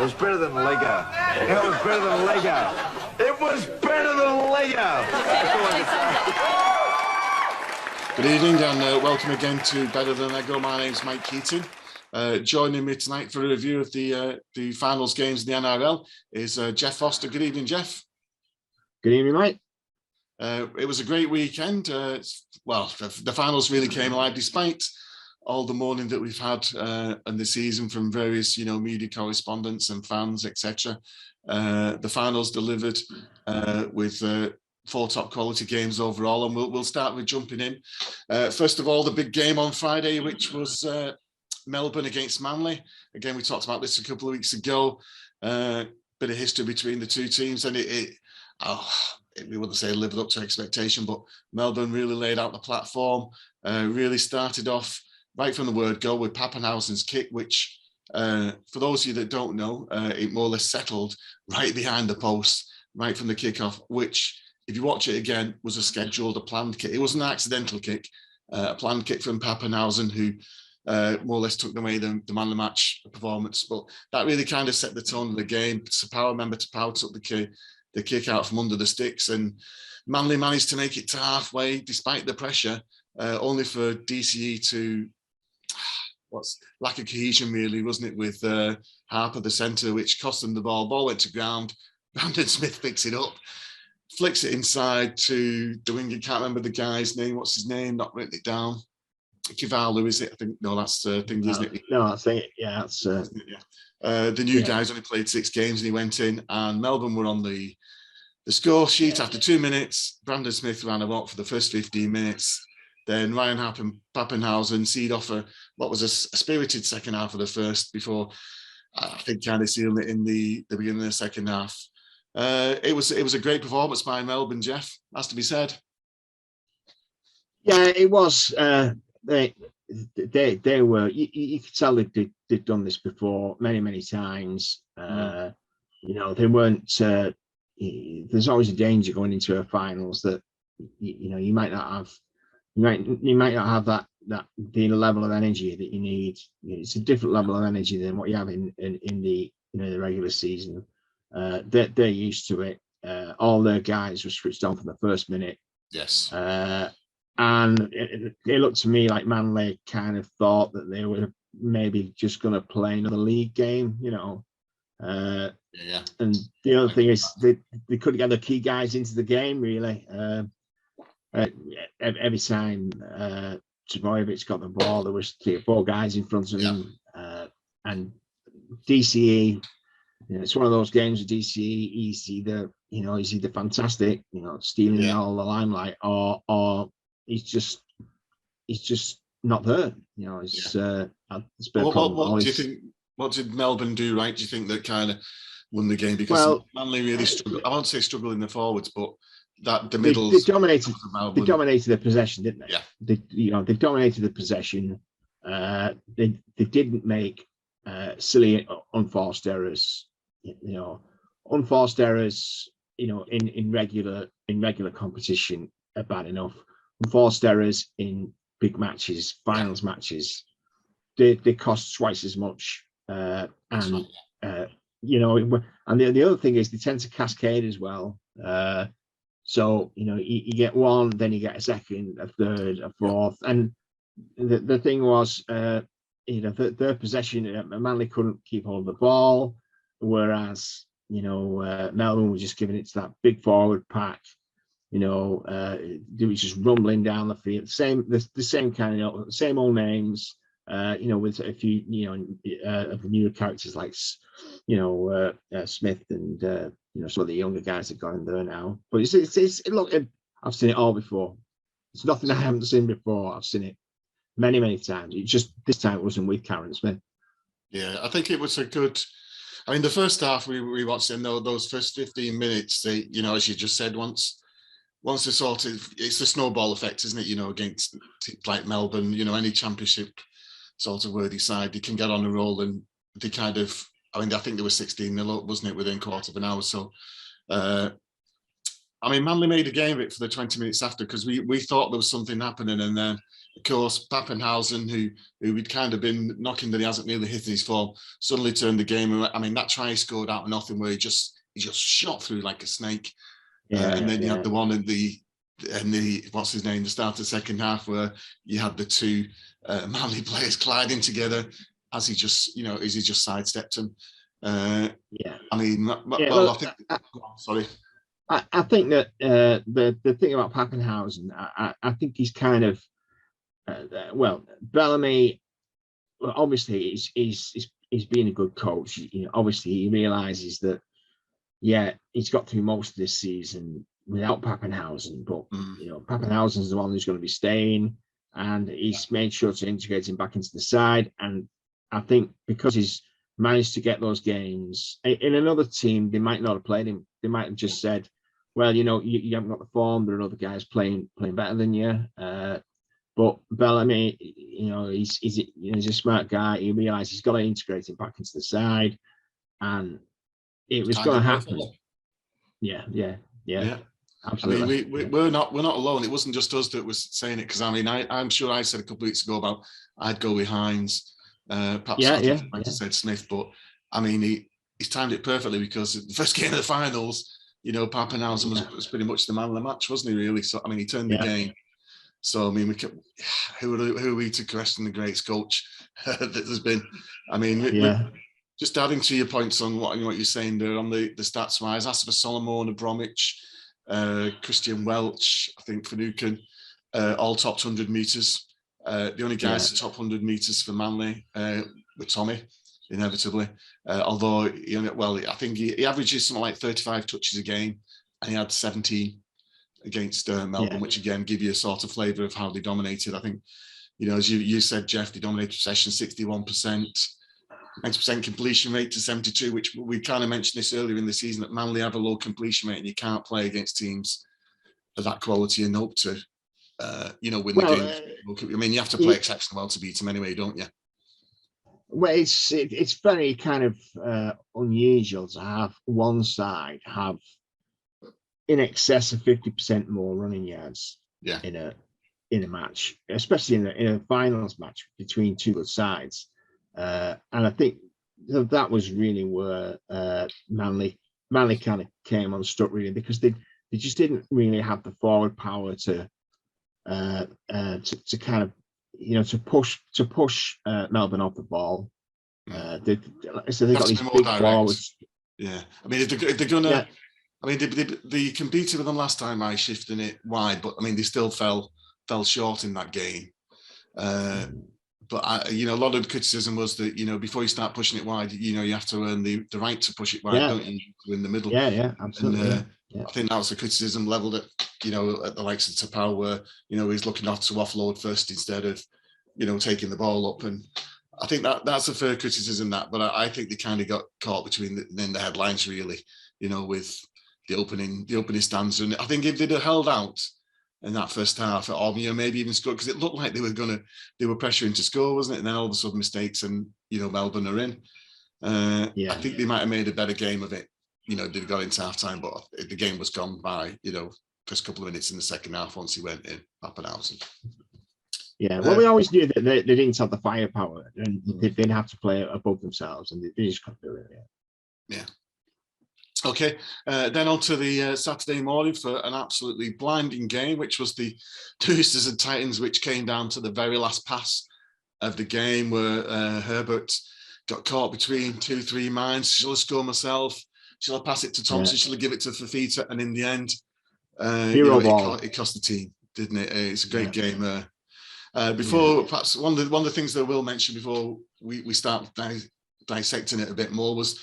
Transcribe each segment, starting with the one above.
It was better than Lego. It was better than Lego. It was better than Lego. Good evening and welcome again to Better Than Lego. My name's Mike Keating. Joining me tonight for a review of the finals games in the NRL is Jeff Foster. Good evening, Jeff. Good evening, mate. It was a great weekend. The finals really came alive despite all the mourning that we've had in the season from various, media correspondents and fans, etc. The finals delivered with 4 top quality games overall, and we'll start with jumping in. First of all, the big game on Friday, which was Melbourne against Manly. Again, we talked about this a couple of weeks ago. Bit of history between the two teams, and we wouldn't say lived up to expectation, but Melbourne really laid out the platform, really started off right from the word go with Pappenhausen's kick, which, for those of you that don't know, it more or less settled right behind the post, right from the kickoff, which, if you watch it again, was a planned kick. It was an accidental kick, a planned kick from Pappenhausen, who more or less took away the man of the match performance. But that really kind of set the tone of the game. Tapau took the kick out from under the sticks, and Manly managed to make it to halfway despite the pressure, only for DCE to lack of cohesion, really, wasn't it, with Harper, the centre, which cost them the ball. Ball went to ground. Brandon Smith picks it up, flicks it inside to the winger. Can't remember the guy's name. What's his name? Not written it down. Kivalu, is it? I think, no, that's the thing, isn't it? No, I think, yeah, that's... the new guy's only played 6 games and he went in, and Melbourne were on the score sheet after 2 minutes. Brandon Smith ran a walk for the first 15 minutes. Then Ryan Pappenhausen seed off what was a spirited second half of the first, before I think kind of sealing it in the beginning of the second half. It was a great performance by Melbourne, Jeff, has to be said. Yeah, it was. They were. You could tell they'd done this before many times. They weren't. There's always a danger going into a finals that you might not have. You might not have that being a level of energy that you need. It's a different level of energy than what you have in the the regular season. They're used to it. All their guys were switched on from the first minute. Yes. And it looked to me like Manly kind of thought that they were maybe just going to play another league game, And the other thing is they couldn't get the key guys into the game, really. Every time Trbojevic got the ball, there was 3 or 4 guys in front of him. And DCE, it's one of those games with DCE. He's either fantastic, stealing all the limelight, or he's just not there. It's been a problem. What do you think? What did Melbourne do right? Do you think that kind of won the game? Because Manly really struggled. I won't say struggle in the forwards, but the middle. They dominated the possession, didn't they? Yeah. They dominated the possession. They didn't make silly unforced errors. Unforced errors. In regular competition are bad enough. Enforced errors in big matches, finals matches, they cost twice as much. And the other thing is they tend to cascade as well. So you get one, then you get a second, a third, a fourth, and the thing was, their possession, Manly couldn't keep hold of the ball, whereas Melbourne was just giving it to that big forward pack. They were just rumbling down the field. The same kind of same old names. With a few of the newer characters like Smith and some of the younger guys that got in there now. But look, I've seen it all before. It's nothing I haven't seen before. I've seen it many times. It just this time it wasn't with Karen Smith. Yeah, I think it was a good. I mean, the first half we watched them, those first 15 minutes. They, as you just said, once the sort of, it's the snowball effect, isn't it? Against like Melbourne, any championship sort of worthy side, they can get on a roll, and they kind of. I mean, I think they were 16-0 up, wasn't it, within a quarter of an hour? So, Manly made a game of it for the 20 minutes after, because we thought there was something happening, and then of course, Pappenhausen, who we'd kind of been knocking that he hasn't really hit his form, suddenly turned the game. I mean, that try he scored out of nothing, where he just shot through like a snake. And then you had the one in the what's his name, the start of the second half, where you had the two Manly players colliding together as he just sidestepped him. I mean, I think. Sorry. I think that the thing about Pappenhausen, I think he's kind of Bellamy. Well, obviously, he's being a good coach. You know, obviously, he realizes that he's got through most of this season without Pappenhausen, but you know, Pappenhausen's the one who's going to be staying, and he's made sure to integrate him back into the side. And I think because he's managed to get those games in another team, they might not have played him. They might have just said, well, you know, you haven't got the form. There are other guys playing better than you. But Bellamy, you know, he's a smart guy. He realized he's got to integrate him back into the side, and it was going to happen. Yeah. Absolutely. I mean, we're not alone. It wasn't just us that was saying it, because I mean, I'm sure I said a couple of weeks ago about I'd go with Hines. Perhaps I might have said Smith, but I mean, he's timed it perfectly, because the first game of the finals, you know, Pappenhausen was pretty much the man of the match, wasn't he? Really? So I mean, he turned the game. So I mean, who are we to question the greatest coach that there's been? I mean, just adding to your points on what you're saying there on the stats wise, Asper Solomon, Bromwich, Christian Welch, I think Finucane, all topped 100 meters. The only guys top 100 meters for Manly were Tommy, inevitably. Although, I think he averages something like 35 touches a game, and he had 17 against Melbourne, which again give you a sort of flavour of how they dominated. I think, you know, as you said, Jeff, they dominated possession 61%. 90% completion rate to 72, which we kind of mentioned this earlier in the season, that Manly have a low completion rate, and you can't play against teams of that quality and hope to, win the game. I mean, you have to play exceptionally well to beat them anyway, don't you? Well, it's very kind of unusual to have one side have in excess of 50% more running yards in a match, especially in a finals match between two good sides. And I think that was really where Manly kind of came unstuck, really, because they just didn't really have the forward power to kind of, you know, to push Melbourne off the ball. So they got these big forwards. Yeah, I mean, if they're gonna, I mean, they competed with them last time by shifting it wide, but I mean, they still fell short in that game. But a lot of the criticism was that, you know, before you start pushing it wide, you know, you have to earn the right to push it wide, don't you, in the middle? Yeah, absolutely. And, I think that was a criticism leveled at, you know, at the likes of Tapau, where, you know, he's looking off to offload first instead of, you know, taking the ball up. And I think that's a fair criticism, but I think they kind of got caught between the headlines, really, you know, with the opening stanza. And I think if they'd have held out in that first half, or, you know, maybe even score, because it looked like they were pressuring to score, wasn't it? And then all of a sudden mistakes, and, you know, Melbourne are in. I think they might have made a better game of it. You know, they got into half time, but the game was gone by, you know, first couple of minutes in the second half once he went in, Pappenhausen. Yeah, well, we always knew that they didn't have the firepower, and they didn't have to play above themselves, and they just couldn't do it. Yeah. Okay, then on to the Saturday morning for an absolutely blinding game, which was the Roosters and Titans, which came down to the very last pass of the game, where Herbert got caught between 2-3 minds. Shall I score myself? Shall I pass it to Thompson? Shall I give it to Fafita? And in the end, it cost the team, didn't it? It's a great game. Perhaps one of the things that I will mention before we start dissecting it a bit more was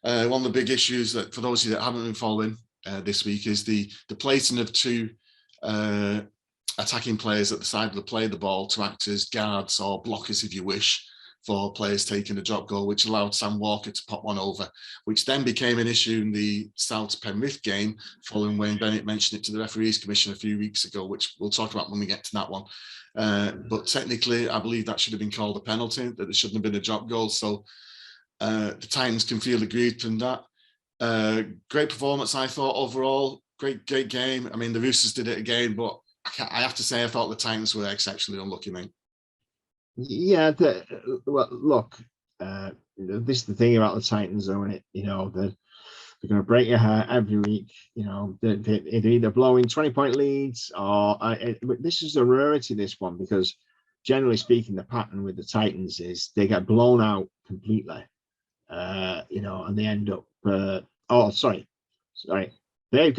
one of the big issues that, for those of you that haven't been following this week, is the placing of two attacking players at the side of the play the ball to act as guards or blockers, if you wish, for players taking a drop goal, which allowed Sam Walker to pop one over, which then became an issue in the South Penrith game, following Wayne Bennett mentioned it to the Referees Commission a few weeks ago, which we'll talk about when we get to that one. But technically, I believe that should have been called a penalty, that there shouldn't have been a drop goal. So the Titans can feel aggrieved from that. Great performance, I thought, overall. Great game. I mean, the Roosters did it again, but I have to say, I thought the Titans were exceptionally unlucky, mate. Yeah, well, look, this is the thing about the Titans, though, isn't it? They're going to break your heart every week. They're either blowing 20-point leads or but this is a rarity, this one, because generally speaking, the pattern with the Titans is they get blown out completely, and they end up. Sorry, they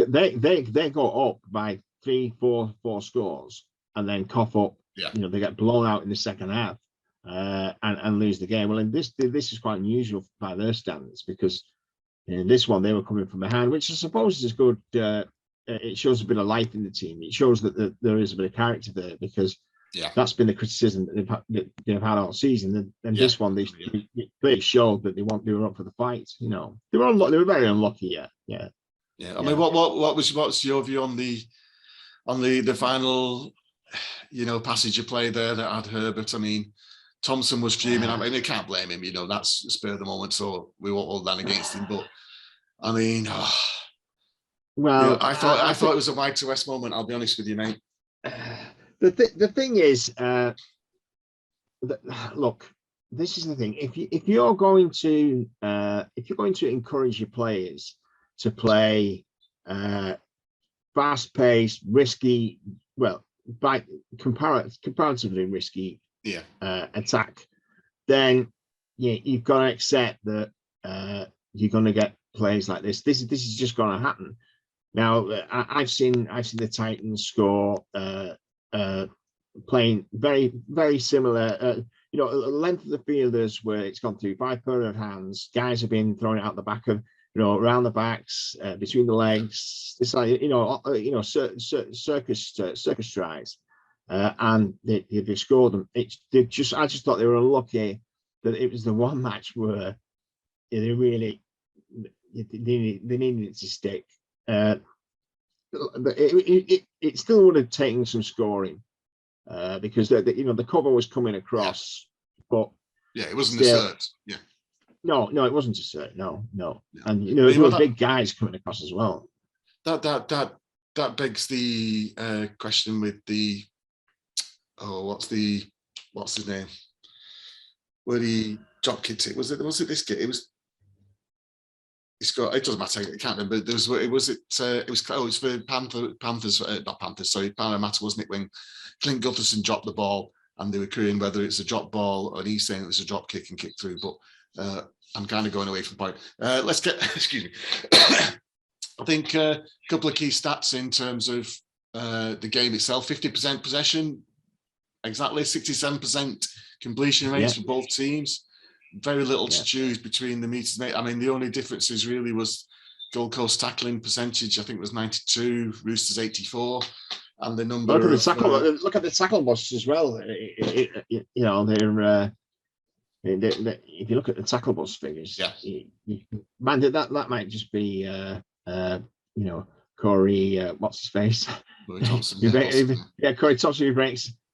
go up by 3-4 scores and then cough up. Yeah. They get blown out in the second half and lose the game. Well, and this is quite unusual by their standards, because in this one they were coming from behind, which I suppose is good. It shows a bit of life in the team. It shows that there is a bit of character there, because that's been the criticism that they've had all season. And this one, they showed that they were up for the fight. They were very unlucky. Yeah. I mean, what's your view on the final, passage of play there that had Herbert? I mean, Thompson was fuming. I mean, I can't blame him. That's the spur of the moment, so we won't hold that against him. But I mean, well, I thought it was a wide to West moment. I'll be honest with you, mate. The thing is, look, this is the thing. If you're going to encourage your players to play fast-paced, risky, by comparatively risky attack, then you've got to accept that you're going to get plays like this. This is just going to happen. Now, I've seen the Titans score playing very, very similar. The length of the fielders where it's gone through 5 pair of hands. Guys have been throwing it out the back of, around the backs, between the legs. It's like circus strides, and they scored them. I just thought they were unlucky that it was the one match where they really they needed it to stick. It still would have taken some scoring because the cover was coming across, but it wasn't a cert. No, it wasn't a cert. No, and there were big guys coming across as well. That begs the question with the what's his name? Where he drop kicked it? Was it this kid? It was. It doesn't matter. I can't remember. It was for Panthers, not Panthers. Sorry, Parramatta, wasn't it? When Clint Gutherson dropped the ball, and they were querying whether it's a drop ball, and he's saying it was a drop kick and kick through. But I'm kind of going away from the point. Let's get. Excuse me. I think a couple of key stats in terms of the game itself: 50% possession, exactly 67% completion rates for both teams. Very little to choose between the meters, mate. I mean, the only differences really was Gold Coast tackling percentage. I think was 92, Roosters 84, and the number. Look at the tackle busts as well. They're if you look at the tackle bust figures, man, that might just be Corey. What's his face? Corey Thompson. Corey Thompson.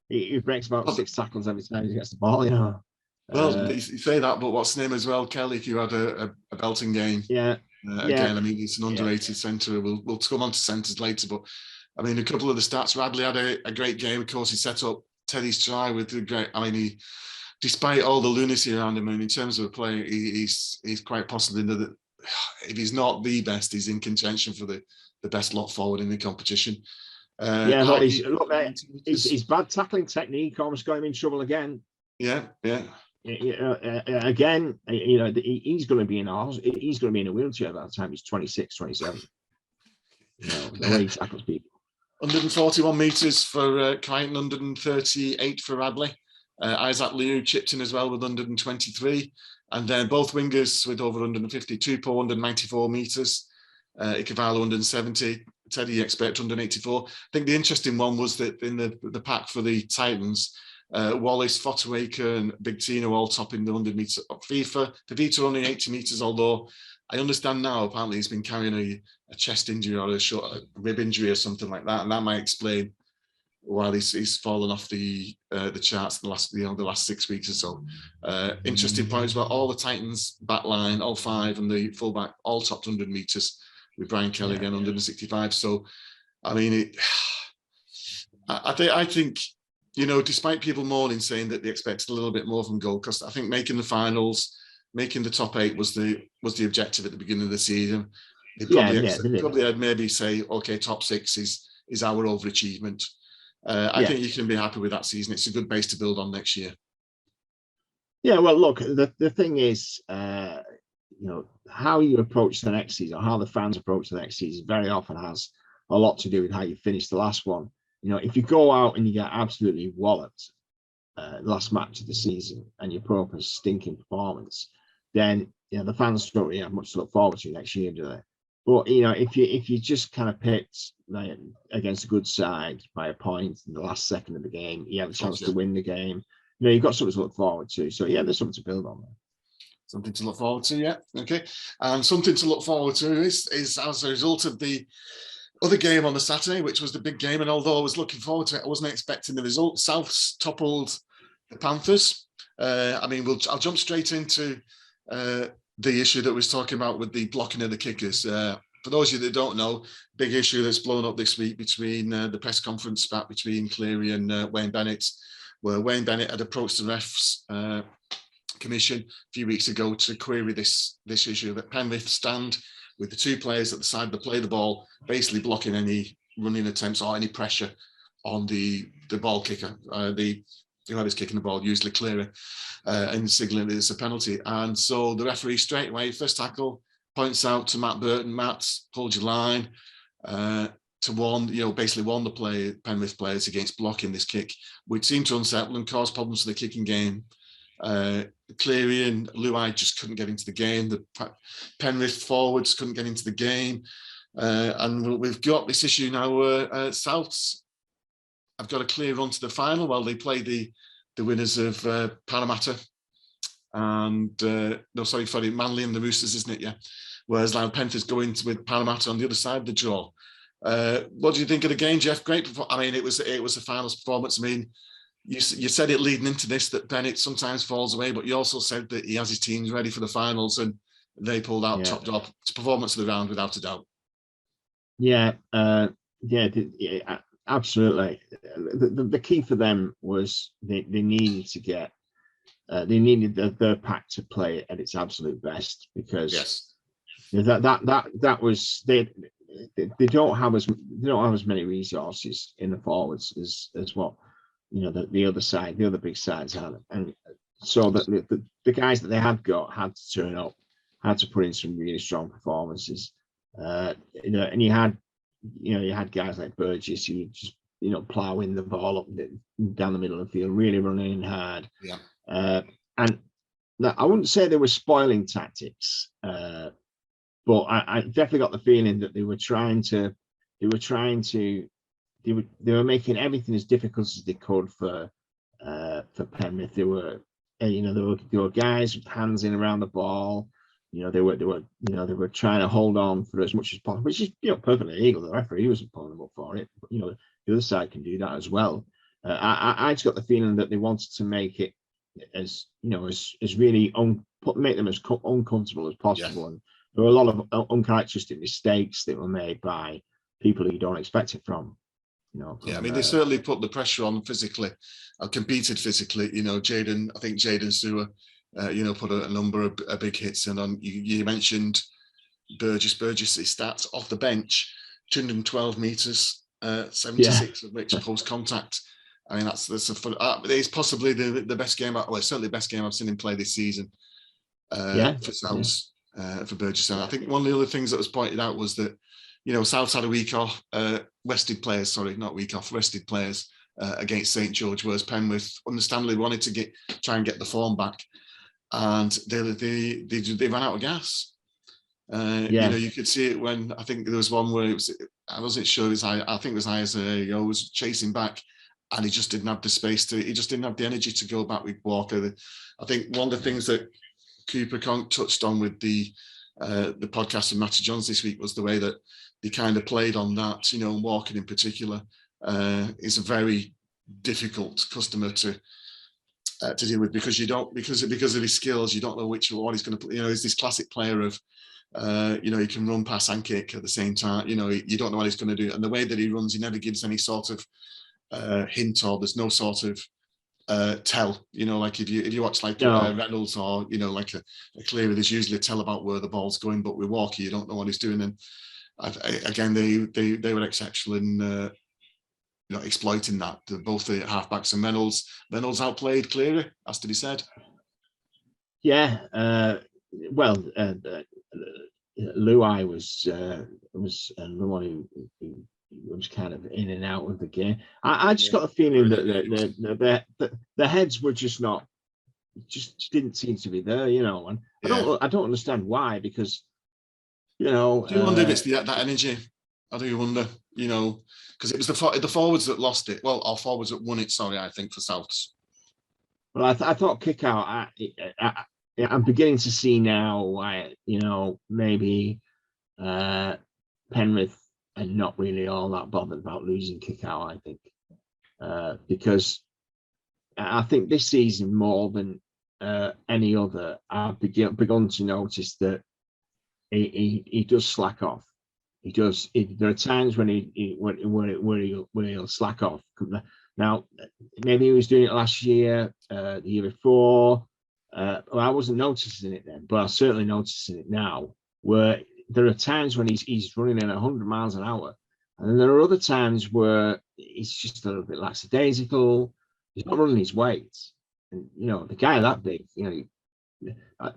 He breaks about 6 tackles every time he gets the ball. Well, you say that, but what's his name as well? Kelly, who had a belting game. Again, I mean, he's an underrated centre. We'll come on to centres later, but I mean, a couple of the stats. Radley had a great game. Of course, he set up Teddy's try with a great. I mean, despite all the lunacy around him, and in terms of play, he's quite possibly that if he's not the best, he's in contention for the best lot forward in the competition. His bad tackling technique almost got him in trouble again. Again, he's going to be in a wheelchair by the time he's 26, 27. The way he tackles people. 141 metres for Crichton, 138 for Radley. Isaac Liu chipped in as well with 123, and then both wingers with over 150. Tupou 194 metres, Ikevala 170. Teddy expect 184. I think the interesting one was that in the pack for the Titans. Wallace, Fotuaker and Big Tino all topping the 100 metres. Fifita only 80 metres, although I understand now apparently he's been carrying a chest injury or a rib injury or something like that, and that might explain why he's fallen off the charts the last 6 weeks or so. Interesting point as well. All the Titans back line, all 5, and the fullback all topped 100 metres with Brian Kelly again 165. So I mean I think, you know, despite people mourning, saying that they expected a little bit more from Gold Coast, I think making the finals, making the top 8 was the objective at the beginning of the season. They probably had maybe say, okay, top 6 is our overachievement. I think you can be happy with that season. It's a good base to build on next year. Yeah, well, look, the thing is, you know, how you approach the next season, or how the fans approach the next season, very often has a lot to do with how you finish the last one. You know, if you go out and you get absolutely walloped last match of the season and you put up a stinking performance, then, you know, the fans don't really have much to look forward to next year, do they? But, you know, if you just kind of picked against a good side by a point in the last second of the game, you have a chance to win the game. You know, you've got something to look forward to. So yeah, there's something to build on there. Something to look forward to, yeah. Okay. And something to look forward to is as a result of the other game on the Saturday, which was the big game. And although I was looking forward to it, I wasn't expecting the result. Souths toppled the Panthers. I mean, I'll jump straight into the issue that we was talking about with the blocking of the kickers. For those of you that don't know, big issue that's blown up this week between the press conference spat between Cleary and Wayne Bennett, where Wayne Bennett had approached the refs commission a few weeks ago to query this issue that Penrith stand with the 2 players at the side that play the ball, basically blocking any running attempts or any pressure on the ball kicker, whoever's kicking the ball, usually Cleary, and signalling that it's a penalty. And so the referee straight away, first tackle, points out to Matt Burton, Matt, hold your line, to warn, you know, basically warn the Penrith players against blocking this kick, which seemed to unsettle and cause problems for the kicking game. Cleary and Luai just couldn't get into the game. The Penrith forwards couldn't get into the game. And we've got this issue now where Souths have got a clear run to the final while they play the winners of Parramatta and Manly and the Roosters, isn't it? Yeah. Whereas now Panthers go into with Parramatta on the other side of the draw. What do you think of the game, Jeff? Great. I mean, it was a finals performance. I mean, you said it leading into this that Bennett sometimes falls away, but you also said that he has his teams ready for the finals, and they pulled out top job. It's performance of the round without a doubt. Yeah, absolutely. The key for them was they needed to get they needed their pack to play at its absolute best, because that was they don't have as many resources in the forwards as what, you know, the other big sides had, and so the guys that they had got had to turn up, had to put in some really strong performances. You know, and you had guys like Burgess who would just, you know, ploughing the ball up down the middle of the field, really running hard. Yeah. And I wouldn't say they were spoiling tactics, but I definitely got the feeling that they were making everything as difficult as they could for Penrith. There were guys with hands in around the ball. You know, they were trying to hold on for as much as possible, which is, you know, perfectly legal. The referee wasn't pulling them up for it, but, you know, the other side can do that as well. I just got the feeling that they wanted to make it as, you know, as really make them as uncomfortable as possible. And there were a lot of uncharacteristic mistakes that were made by people who you don't expect it from. You know, I mean, they certainly put the pressure on physically, competed physically. You know, I think Jaden Sewer, you know, put a number of big hits in on. You mentioned Burgess' stats off the bench, 212 meters, 76 of which post contact. I mean, it's possibly the best game. Well, certainly the best game I've seen him play this season for Souths, for Burgess. And I think one of the other things that was pointed out was that, you know, Souths had a week off, rested players against St. George, whereas Penrith understandably wanted to try and get the form back, and they ran out of gas. You know, you could see it when, I think there was one where I wasn't sure, I think it was Isaiah was chasing back, and he just didn't have the space he just didn't have the energy to go back with Walker. I think one of the things that Cooper Conk touched on with the podcast with Matty Johns this week was the way that they kind of played on that. You know, Walker in particular is a very difficult customer to deal with, because of his skills, you don't know what he's going to play. You know, he's this classic player of, you know, he can run, pass and kick at the same time. You know, you don't know what he's going to do, and the way that he runs, he never gives any sort of hint, or there's no sort of tell, you know, like if you watch like No. Reynolds, or you know, like a Cleary, there's usually a tell about where the ball's going, but with Walker you don't know what he's doing. And again, they were exceptional in you know, exploiting that. Both the halfbacks, and Reynolds outplayed Cleary, has to be said. Yeah, well, Luai was the one who was kind of in and out of the game. I just got a feeling that the heads were just didn't seem to be there, you know. And I don't understand why, because you know, I do wonder if it's that energy. I do wonder, you know, because it was the forwards that lost it. Well, our forwards that won it. Sorry, I think for Souths. Well, I thought kick out. I'm beginning to see now why, you know, maybe Penrith are not really all that bothered about losing kick out. I think because I think this season more than any other, I've begun to notice that he does slack off. He does. There are times when he'll slack off. Now, maybe he was doing it last year, the year before. Well, I wasn't noticing it then, but I'm certainly noticing it now. Where there are times when he's running at 100 miles an hour, and then there are other times where he's just a little bit lackadaisical. He's not running his weight, and you know, the guy that big, you know,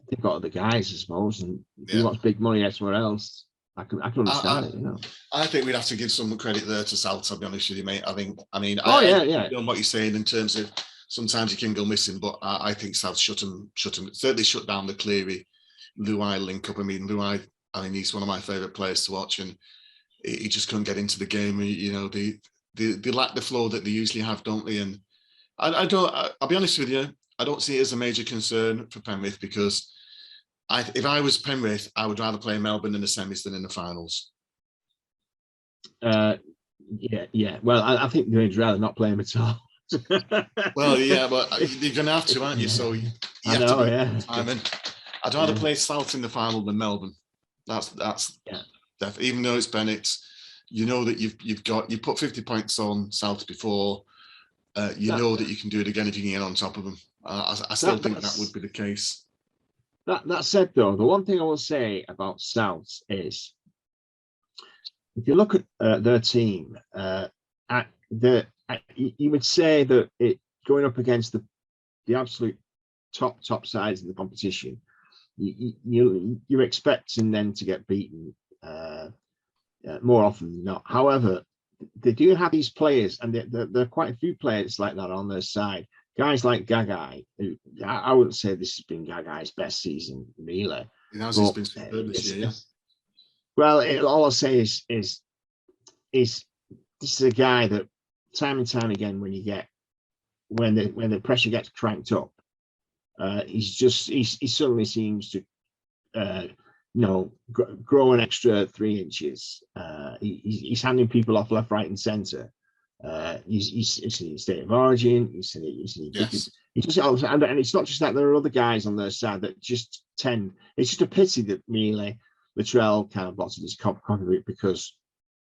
they've got other guys, I suppose, and if he wants big money elsewhere else, I can understand it, you know. I think we'd have to give some credit there to Sal, to be honest with you, mate. I mean, yeah. know what you're saying in terms of sometimes you can go missing, but I think Sal shut him, certainly shut down the Cleary Luai link up. I mean, Luai, he's one of my favourite players to watch, and he just couldn't get into the game. You know, they lack the flow that they usually have, don't they? And I'll be honest with you, I don't see it as a major concern for Penrith, because if I was Penrith, I would rather play Melbourne in the semis than in the finals. Yeah. Well, I think they'd rather not play him at all. Well, yeah, but you're going to have to, aren't you? So you have to be timing. I'd rather play South in the final than Melbourne. That's definitely, even though it's Bennett, you know that you put 50 points on South before. You know that you can do it again if you can get on top of them. I still think that would be the case. That said, though, the one thing I will say about South is, if you look at their team, you would say that it going up against the absolute top sides of the competition, you're expecting them to get beaten more often than not. However, they do have these players, and there are quite a few players like that on their side. Guys like Gagai, who I wouldn't say this has been Gagai's best season, really. It has been superb this year. Well, all I'll say is this is a guy that time and time again, when the pressure gets cranked up, he suddenly seems to grow an extra 3 inches. He's handing people off left, right, and centre. He's in state of origin. He's and it's not just that. There are other guys on their side that just tend. It's just a pity that really Latrell kind of bottled his contribute, because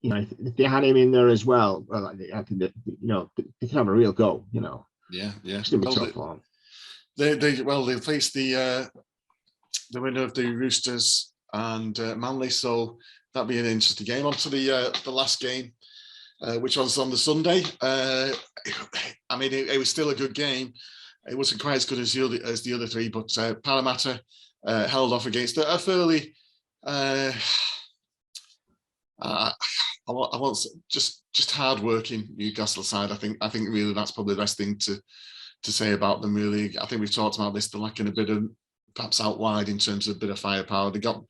you know, if they had him in there as well, I think that, you know, they can have a real go. You know. Yeah. It's gonna be tough for them. They'll face the winner of the Roosters and Manly, so that'll be an interesting game. On to the last game, which was on the Sunday. I mean, it was still a good game. It wasn't quite as good as the other three, but Parramatta held off against a fairly I want just hard-working Newcastle side. I think really that's probably the best thing to say about them. Really, I think we've talked about this. They're lacking a bit of, perhaps out wide, in terms of a bit of firepower. They got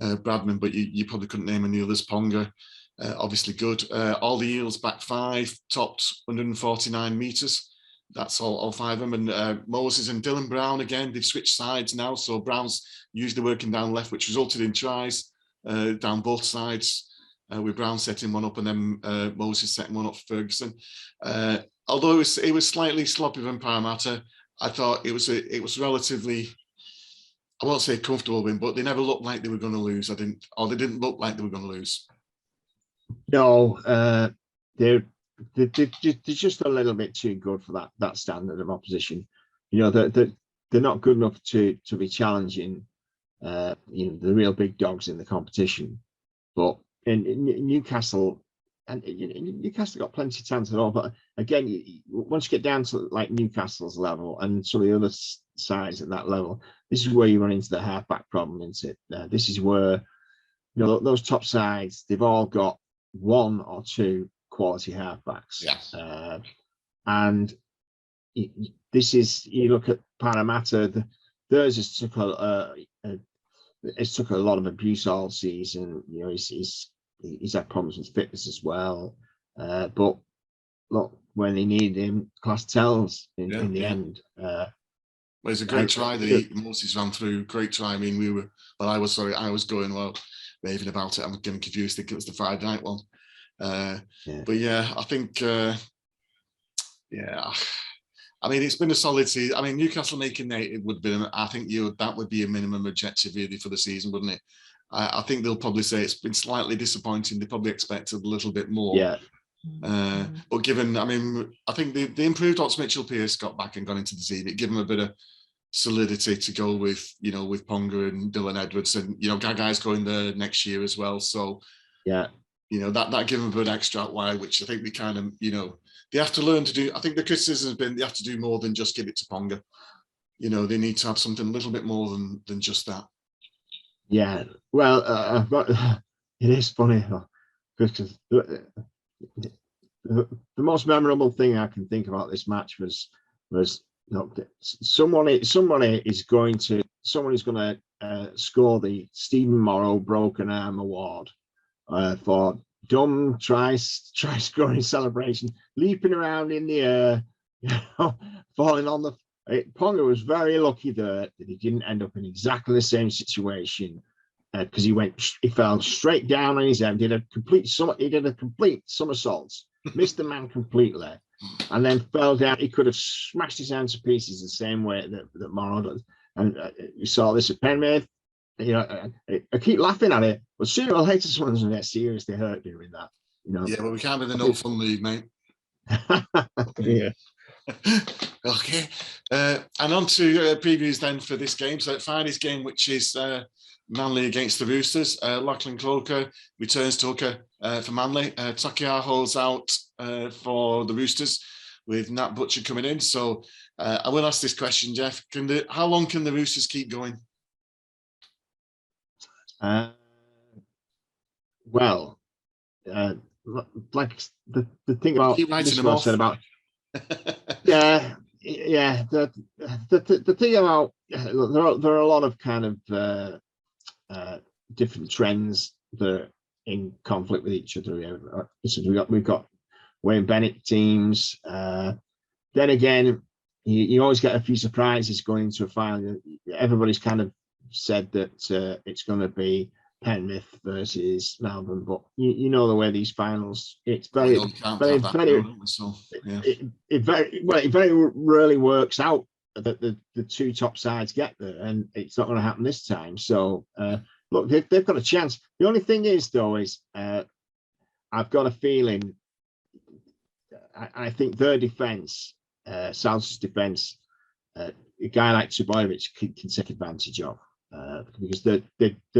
Bradman, but you probably couldn't name any others. Ponga, obviously good. All the Eels back five, topped 149 metres. That's all five of them. And Moses and Dylan Brown, again, they've switched sides now. So Brown's usually working down left, which resulted in tries down both sides, with Brown setting one up and then Moses setting one up for Ferguson. Although it was slightly sloppy than Parramatta, I thought it was relatively, I won't say comfortable win, but they never looked like they were going to lose. They didn't look like they were going to lose. No, they're just a little bit too good for that standard of opposition. You know, they're not good enough to be challenging, you know, the real big dogs in the competition. But in Newcastle, and Newcastle got plenty of chance at all. But again, once you get down to like Newcastle's level and some of the other sides at that level, this is where you run into the halfback problem, isn't it? This is where, you know, those top sides, they've all got one or two quality halfbacks. Yeah. And this is, you look at Parramatta, theirs has took it's took a lot of abuse all season. You know, he's had problems with fitness as well. But look, when they need him, class tells in the end. Well, it's a great try that Moses ran through. Great try. I mean, I was going raving about it. I'm getting confused, thinking it was the Friday night one. But yeah, I think, I mean, it's been a solid season. I mean, Newcastle making 8, it would be, I think that would be a minimum objective really for the season, wouldn't it? I think they'll probably say it's been slightly disappointing. They probably expected a little bit more. Yeah. But given, I mean, I think the improved Ox Mitchell-Pearce got back and got into the team. It gave them a bit of solidity to go with, you know, with Ponga and Dylan Edwards, and, you know, Gagai's going there next year as well. So, yeah, you know, that gave them a bit extra out wide, which I think we kind of, you know, they have to learn to do. I think the criticism has been they have to do more than just give it to Ponga. You know, they need to have something a little bit more than just that. Yeah, well, it is funny because the most memorable thing I can think about this match was look, someone is going to score the Stephen Morrow Broken Arm Award for dumb try scoring celebration, leaping around in the air, you know, falling on the. Ponga was very lucky that he didn't end up in exactly the same situation, because he fell straight down on his head, did a complete somersault, missed the man completely, and then fell down. He could have smashed his hand to pieces the same way that Morrow does. And you saw this at Penrith. You know, I keep laughing at it, but sooner or later someone's going to get seriously hurt doing that. You know. Yeah, but we can't be the no fun league, mate. Yeah. Okay, and on to previews then for this game. So Friday's game, which is Manly against the Roosters. Lachlan Cloker returns to hooker for Manly. Takiar holds out for the Roosters, with Nat Butcher coming in. So I will ask this question, Jeff. How long can the Roosters keep going? Well, like the thing about this one said about the thing about there are a lot of kind of different trends that are in conflict with each other. So we've got Wayne Bennett teams. Then again, you always get a few surprises going into a final. Everybody's kind of said that it's going to be Penrith versus Melbourne, but you know the way these finals, it's very rarely works out that the two top sides get there, and it's not going to happen this time. So look, they've got a chance. The only thing is, though, is I've got a feeling. I think their defence, South's defence, a guy like Trbojevic can take advantage of. Because they're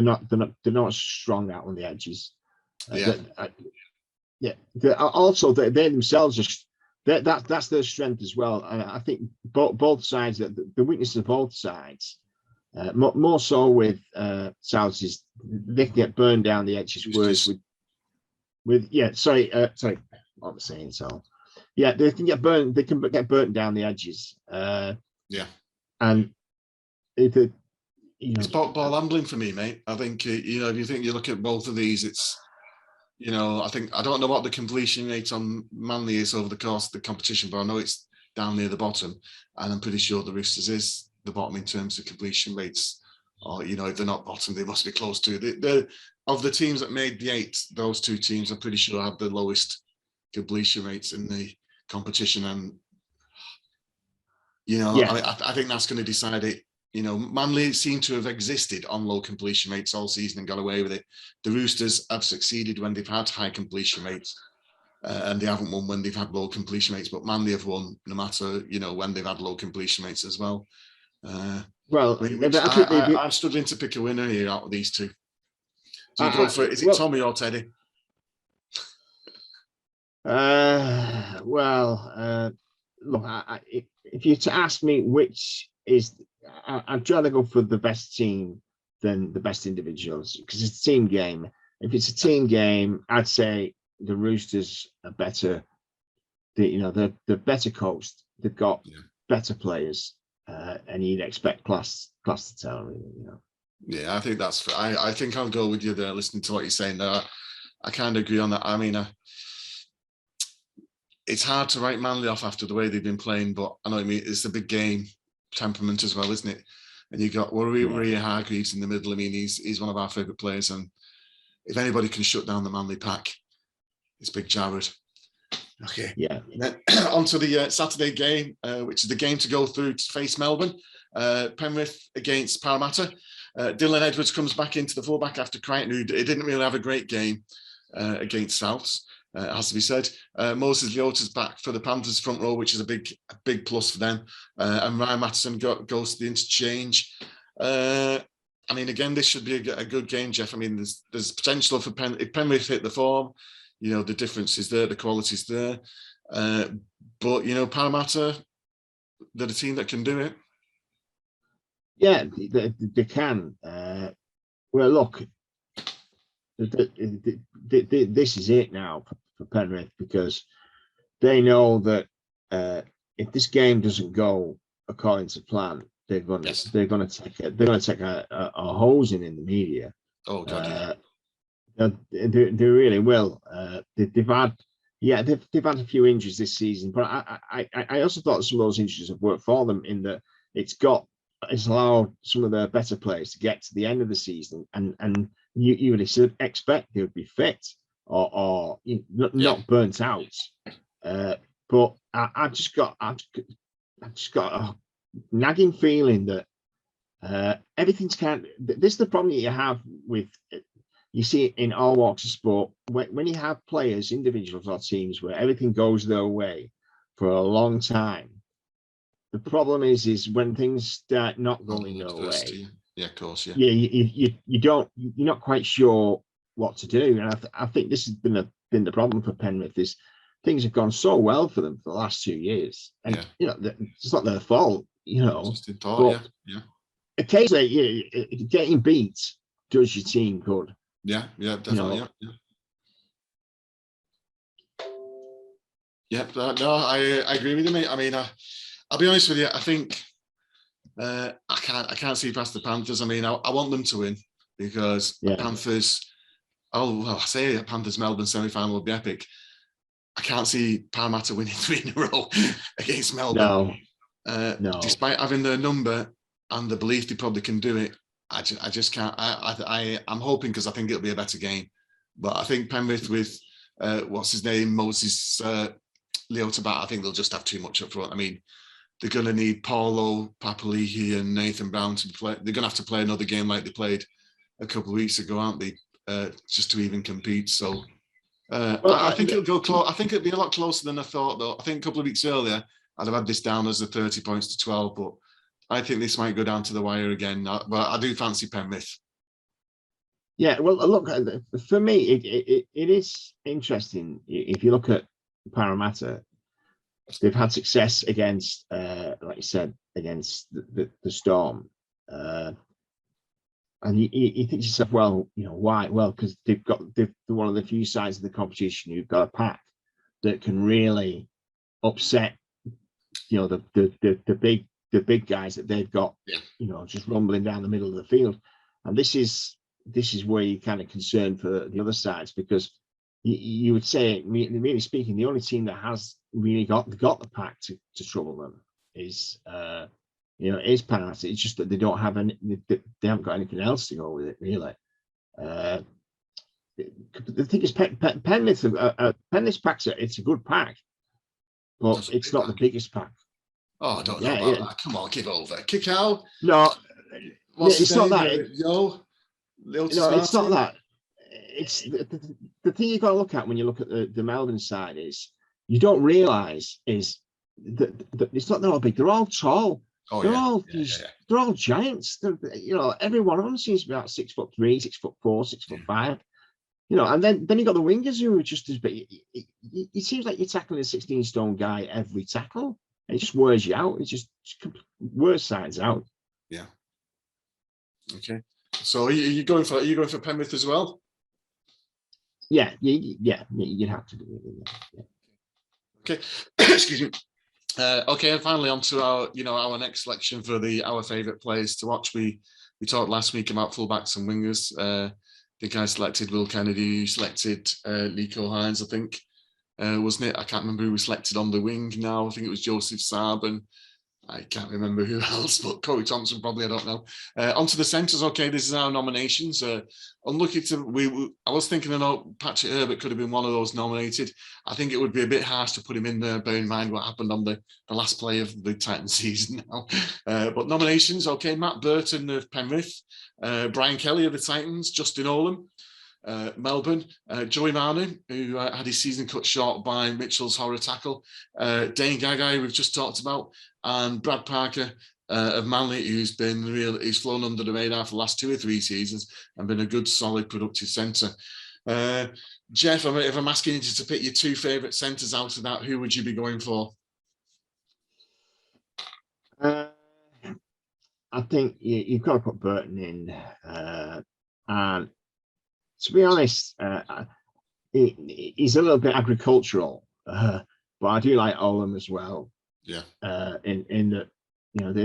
not strong out on the edges. Also, they themselves that's their strength as well. And I think both sides, the weakness of both sides, more so with Souths, is they can get burned down the edges. Whereas sorry, what was I saying? So they can get burned. They can get burnt down the edges. And it's ball handling for me, mate. I think if you look at both of these, it's I don't know what the completion rate on Manly is over the course of the competition, but I know it's down near the bottom, and I'm pretty sure the Roosters is the bottom in terms of completion rates. Or if they're not bottom, they must be close to. Of the teams that made the 8, those two teams, I'm pretty sure have the lowest completion rates in the competition, and I think that's going to decide it. Manly seem to have existed on low completion rates all season and got away with it. The Roosters have succeeded when they've had high completion rates. and they haven't won when they've had low completion rates. But Manly have won no matter, you know, when they've had low completion rates as well. Well, I mean, I'm struggling to pick a winner here out of these two. Do you go for it? Is it Tommy or Teddy? Look, if you're to ask me which is, I'd rather go for the best team than the best individuals, because it's a team game. If it's a team game, I'd say the Roosters are better. They're better coached. They've got better players, and you'd expect class to tell, really. Yeah, I think that's. I think I'll go with you there. Listening to what you're saying there, I kind of agree on that. I mean, it's hard to write Manly off after the way they've been playing, but I know what I mean. It's a big game temperament as well, isn't it? And you got Rory Hargreaves in the middle. I mean, he's one of our favourite players, and if anybody can shut down the Manly pack, it's Big Jared. Okay. Yeah. On to the Saturday game, which is the game to go through to face Melbourne. Penrith against Parramatta. Dylan Edwards comes back into the fullback after Crichton, who didn't really have a great game against Souths. It has to be said. Moses Leota's back for the Panthers front row, which is a big plus for them. And Ryan Matterson goes to the interchange. I mean, again, this should be a good game, Jeff. I mean, there's potential for if Penrith hit the form, you know, the difference is there, the quality's there. But, you know, Parramatta, they're the team that can do it. Yeah, they can. Well, look, this is it now for Penrith, because they know that if this game doesn't go according to plan, they're going to take a hosing in the media. Oh God, they really will. They've had a few injuries this season, but I also thought some of those injuries have worked for them, in that it's allowed some of their better players to get to the end of the season, and you would expect they would be fit or not burnt out. But I've just got a nagging feeling that everything's this is the problem that you have with, you see it in all walks of sport, when you have players, individuals or teams, where everything goes their way for a long time. The problem is when things start not going their way. Yeah, of course. Yeah. Yeah, you're not quite sure what to do, and I think this has been the problem for Penrith. Is things have gone so well for them for the last 2 years, and you know, it's not their fault. You know, occasionally, getting beat does your team good. Yeah, definitely. No, I agree with you, mate. I mean, I'll be honest with you. I think I can't see past the Panthers. I mean, I want them to win, because the Panthers. Oh well, I say a Panthers Melbourne semi-final will be epic. I can't see Parramatta winning 3 in a row against Melbourne. No. Despite having their number and the belief they probably can do it, I just can't. I'm hoping, because I think it'll be a better game. But I think Penrith with what's his name, Moses Leota back, I think they'll just have too much up front. I mean, they're going to need Paulo Papali'i and Nathan Brown to play. They're going to have to play another game like they played a couple of weeks ago, aren't they? Just to even compete. So I think it'll go close. I think it'll be a lot closer than I thought, though. I think a couple of weeks earlier, I'd have had this down as a 30 points to 12, but I think this might go down to the wire again. But I do fancy Penrith. Yeah, well, look, for me, it is interesting. If you look at Parramatta, they've had success against, like you said, against the Storm. And you think to yourself, well, you know, why? Well, because they're one of the few sides of the competition who've got a pack that can really upset, you know, the big guys that they've got, you know, just rumbling down the middle of the field. And this is where you're kind of concerned for the other sides, because you would say, really speaking, the only team that has really got the pack to trouble them is is Parramatta. It's just that they don't have they haven't got anything else to go with it, really. The thing is, Penrith's pack, it's a good pack, but it's not the biggest pack. Oh, I don't know about that. Come on, give over. Kick out. No, it's not that. No, it's not that. it's the thing you've got to look at when you look at the Melbourne side is you don't realise is that it's not they're all big. They're all tall. Oh They're yeah, all yeah. they're all giants. Every one of them seems to be about 6'3", 6'4", 6'5". And then you got the wingers who are just as big. It seems like you're tackling a 16-stone guy every tackle. It just wears you out. It just wears sides out. Yeah. Okay. So are you going for Penrith as well? Yeah, you'd have to do it. Yeah. Okay. Excuse me. Okay, and finally on to our next selection for our favourite players to watch. We talked last week about fullbacks and wingers. I think I selected Will Kennedy. You selected Nico Hines, I think, wasn't it? I can't remember who was selected on the wing now. I think it was Joseph Saab, and I can't remember who else, but Corey Thompson probably, I don't know. Onto the centres. Okay, this is our nominations. Unlucky to I was thinking Patrick Herbert could have been one of those nominated. I think it would be a bit harsh to put him in there, bearing in mind what happened on the last play of the Titans season now. But nominations, okay, Matt Burton of Penrith, Brian Kelly of the Titans, Justin Olam, Melbourne, Joey Manu, who had his season cut short by Mitchell's horror tackle, Dane Gagai, we've just talked about, and Brad Parker of Manly, who's flown under the radar for the last 2 or 3 seasons and been a good, solid, productive centre. Jeff, if I'm asking you to pick your 2 favourite centres out of that, who would you be going for? I think you've got to put Burton in, and to be honest, he's a little bit agricultural, but I do like Olam as well. Yeah. In that,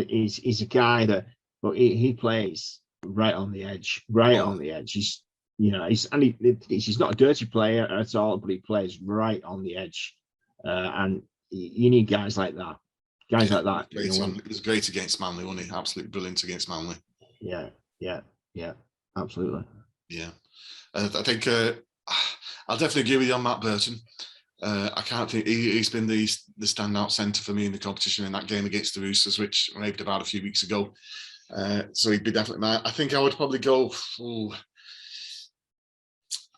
he's a guy that, but he plays right on the edge, on the edge. He's not a dirty player at all, but he plays right on the edge, and you need guys like that. Guys like that. It was great against Manly, wasn't he? Absolutely brilliant against Manly. Yeah, absolutely. Yeah. I think I'll definitely agree with you on Matt Burton. I can't think he's been the standout centre for me in the competition in that game against the Roosters, which I raved about a few weeks ago. So he'd be definitely mine. I think I would probably go.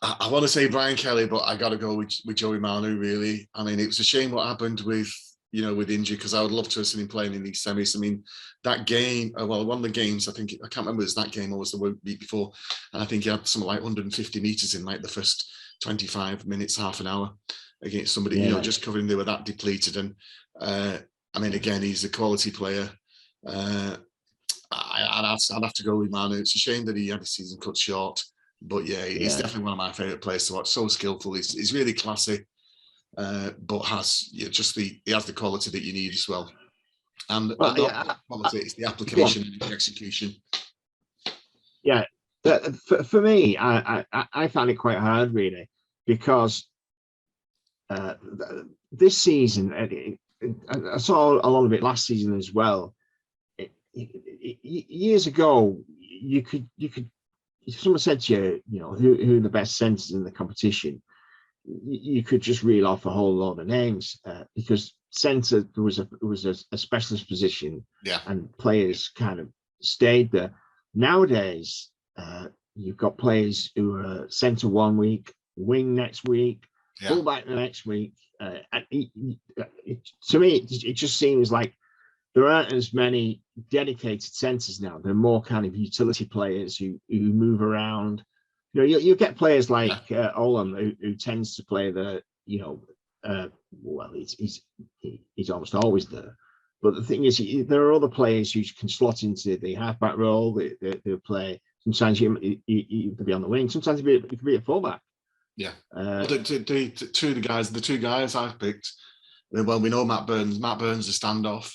I want to say Brian Kelly, but I got to go with Joey Manu. Really, I mean, it was a shame what happened with injury, because I would love to have seen him playing in these semis. I mean, that game, one of the games, I can't remember if it was that game or was the week before, and I think he had something like 150 metres in like the first 25 minutes, half an hour against somebody, just covering. They were that depleted, and I mean, again, he's a quality player. I'd have to go with Manu. It's a shame that he had his season cut short, but he's definitely one of my favourite players to watch. So skillful, he's really classy. But has he has the quality that you need as well, and quality, it's the application and the execution. Yeah, for me, I find it quite hard really, because this season, I saw a lot of it last season as well. Years ago, you could if someone said to you, who are the best centres in the competition, you could just reel off a whole lot of names, because centre was a specialist position, and players kind of stayed there. Nowadays, you've got players who are centre one week, wing next week, fullback the next week. To me, it just seems like there aren't as many dedicated centres now. They're more kind of utility players who move around. You get players like Olam, who tends to play he's almost always there. But the thing is, there are other players who can slot into the halfback role. They play. Sometimes you could be on the wing. Sometimes you could be a fullback. Yeah. The two guys I've picked. Well, we know Matt Burns. Matt Burns is standoff.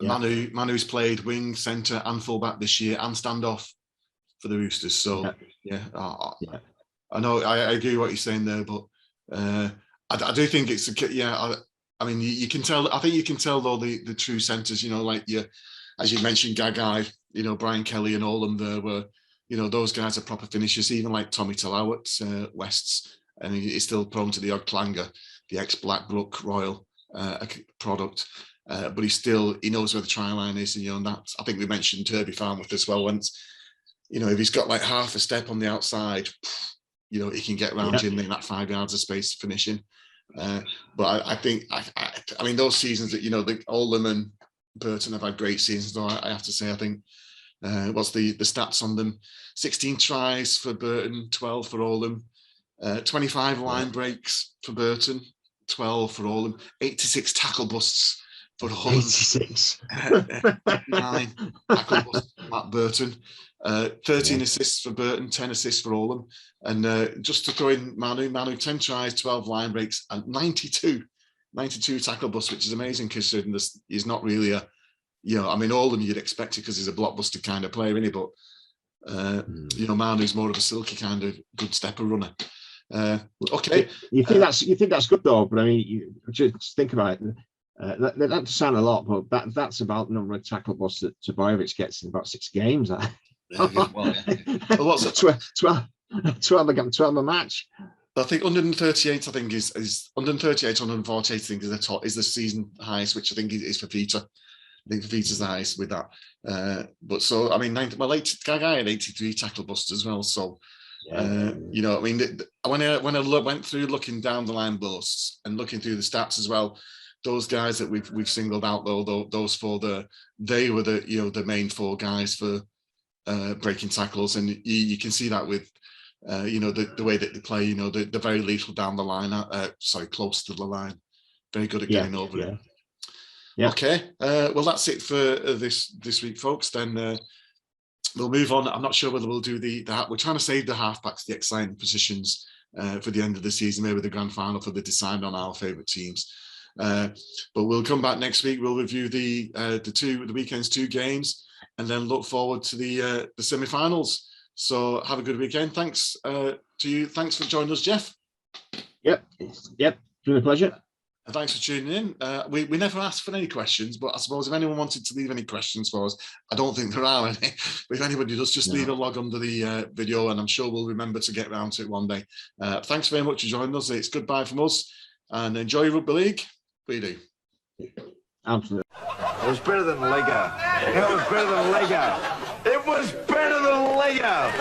Yeah. Manu's played wing, centre, and fullback this year, and standoff for the Roosters. So I know I agree with what you're saying there, but I do think it's I mean, you can tell. I think you can tell though the true centres. As you mentioned, Gagai, Brian Kelly and Olam there were, those guys are proper finishers. Even like Tommy Talau at Wests, and he's still prone to the odd clanger, the ex-Blackbrook Royal product. But he knows where the try line is, and that, I think we mentioned Turby Farmworth as well once. If he's got like half a step on the outside, you know, he can get around you in that 5 yards of space finishing. But I think, I mean, those seasons that, you know, Oldham and Burton have had great seasons, though, I have to say, I think, what's the stats on them? 16 tries for Burton, 12 for Oldham, 25 line breaks for Burton, 12 for Oldham, 86 tackle busts for Oldham, 86. 9 tackle busts at Burton, 13 assists for Burton, 10 assists for Oldham. And just to throw in Manu, 10 tries, 12 line breaks, and 92 tackle busts, which is amazing considering this, he's not really a, you know, I mean, Oldham you'd expect it because he's a blockbuster kind of player, isn't he? But, you know, Manu's more of a silky kind of good stepper runner. Okay. You think that's good though, but I mean, you just think about it. That doesn't sound a lot, but that's about the number of tackle busts that Tobojevic gets in about 6 games. Well, what's it? 12 a match. I think 138. I think is 138, 148. I think is the season highest, which I think is for Vita. I think Vita's the highest with that. But so I mean, Guy had 83 tackle busts as well. So you know, I mean, when I went through looking down the line busts and looking through the stats as well, those guys that we've singled out, though, those 4, they were the, you know, the main 4 guys for breaking tackles, and you can see that with you know, the way that they play. You know, they're very lethal down the line. Close to the line, very good at getting over it. Yeah. Okay. Well, that's it for this week, folks. Then we'll move on. I'm not sure whether we'll do we're trying to save the halfbacks, the exciting positions for the end of the season, maybe the grand final for the decide on our favourite teams. But we'll come back next week. We'll review the weekend's 2 games, and then look forward to the semi-finals. So have a good weekend. Thanks to you. Thanks for joining us, Jeff. Yep. It's been a pleasure. And thanks for tuning in. We never asked for any questions, but I suppose if anyone wanted to leave any questions for us, I don't think there are any. But if anybody does, just leave a log under the video, and I'm sure we'll remember to get around to it one day. Thanks very much for joining us. It's goodbye from us, and enjoy Rugby League. We do. Absolutely. It was better than Lego. It was better than Lego. It was better than Lego.